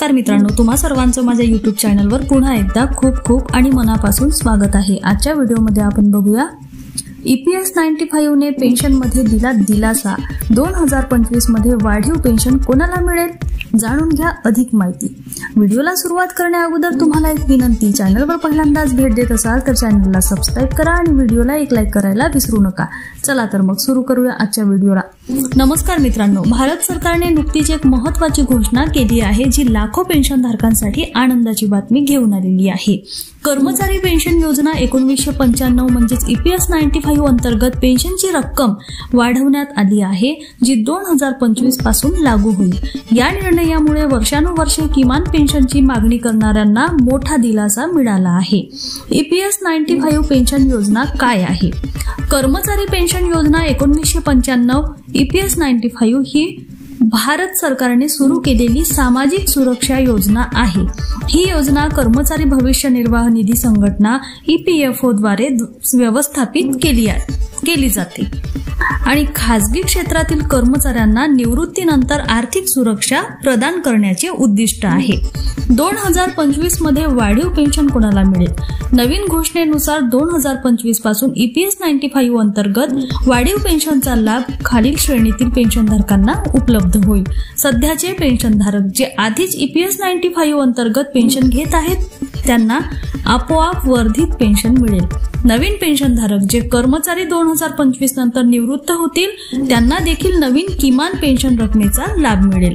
नमस्कार मित्रांनो, तुम्हा सर्वांचं माझ्या YouTube चॅनलवर पुन्हा एकदा खूप खूप आणि मनापासून स्वागत आहे। आजच्या व्हिडिओमध्ये आपण बघूया EPS 95 ने पेन्शनमध्ये दिला दिलासा। 2025 मध्ये वाढीव पेन्शन कोणाला मिळेल, जाणून घ्या अधिक माहिती। व्हिडिओला सुरुवात करण्याअगोदर तुम्हाला एक विनंती, चॅनलवर पहिल्यांदाच भेट देत असाल तर चॅनलला सबस्क्राइब करा आणि व्हिडिओला एक लाईक करायला विसरू नका। चला तर मग सुरू करूया आजच्या व्हिडिओला। नमस्कार मित्रांनो, भारत सरकारने नुकतीच एक महत्त्वाची घोषणा केली आहे जी लाखो पेन्शनधारकांसाठी आनंदाची बातमी घेऊन आलेली आहे। कर्मचारी पेन्शन योजना 1995 म्हणजेच EPS 95 अंतर्गत पेन्शनची रक्कम वाढवण्यात आली आहे, जी 2025 पासून लागू होईल। या निर्णयामुळे वर्षानुवर्षे किमान पेन्शनची मागणी करणाऱ्यांना मोठा दिलासा मिळाला आहे। EPS 95 पेन्शन योजना काय आहे? कर्मचारी पेन्शन योजना 1995 EPS 95 ही भारत सरकारने सुरू केलेली सामाजिक सुरक्षा योजना आहे। ही योजना कर्मचारी भविष्य निर्वाह निधी संघटना EPFO द्वारे व्यवस्थापित केली जाते आणि खासगी क्षेत्रातील कर्मचाऱ्यांना निवृत्तीनंतर आर्थिक सुरक्षा प्रदान करण्याचे उद्दिष्ट आहे। 2025 मध्ये वाढीव पेन्शन कोणाला मिळेल? नवीन घोषणेनुसार 2025 पासून EPS 95 अंतर्गत वाढीव पेन्शनचा लाभ खालील श्रेणीतील पेन्शनधारकांना उपलब्ध होईल। सध्याचे पेन्शनधारक जे आधीच EPS 95 अंतर्गत पेन्शन घेत आहेत त्यांना आपोआप वर्धित पेन्शन मिळेल। नवीन पेन्शनधारक जे कर्मचारी 2025 नंतर निवृत्त होतील त्यांना देखील नवीन किमान पेन्शन रकमेचा लाभ मिळेल।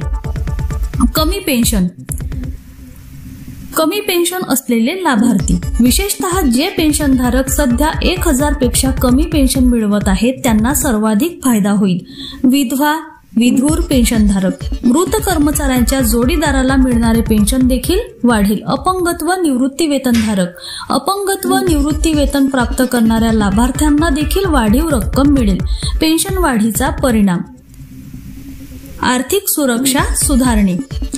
कमी पेन्शन असलेले लाभार्थी, विशेषतः जे पेन्शनधारक सध्या 1000 पेक्षा कमी पेन्शन मिळवत आहेत त्यांना सर्वाधिक फायदा होईल। विधवा विधुर पेन्शनधारक, मृत कर्मचाऱ्यांच्या जोडीदाराला मिळणारे पेन्शन देखील वाढेल। अपंगत्व निवृत्ती वेतनधारक, अपंगत्व निवृत्ती वेतन प्राप्त करणाऱ्या लाभार्थ्यांना देखील वाढीव रक्कम मिळेल। पेन्शन वाढीचा परिणाम, आर्थिक सुरक्षा सुधारणे,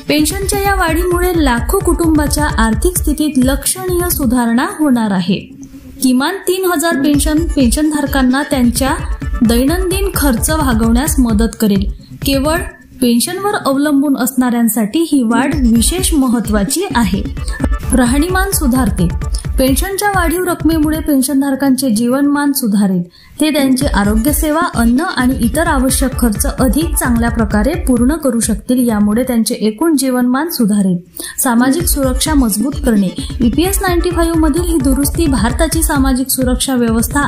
पेन्शनच्या या वाढीमुळे लाखो कुटुंबाच्या आर्थिक स्थितीत लक्षणीय सुधारणा होणार आहे। किमान 3000 पेन्शनधारकांना त्यांच्या दैनंदिन खर्च भागवण्यास मदत करेल। केवळ पेन्शनवर अवलंबून असणाऱ्यांसाठी ही वाढ विशेष महत्त्वाची आहे। राहणीमान सुधारते, पेन्शनच्या वाढीव रकमेमुळे पेन्शनधारकांचे जीवनमान सुधारेल। ते त्यांचे आरोग्य सेवा, अन्न आणि इतर आवश्यक खर्च अधिक चांगल्या प्रकारे पूर्ण करू शकतील। यामुळे त्यांचे एकूण जीवनमान सुधारेल। सामाजिक सुरक्षा मजबूत करणे, EPS 95 मधील ही दुरुस्ती भारताची सामाजिक सुरक्षा व्यवस्था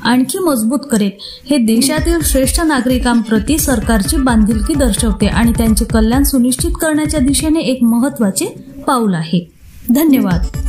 आणखी मजबूत करेल। हे देशातील श्रेष्ठ नागरिकांप्रती सरकारची बांधिलकी दर्शवते आणि त्यांचे कल्याण सुनिश्चित करण्याच्या दिशेने एक महत्त्वाचे पाऊल आहे। धन्यवाद।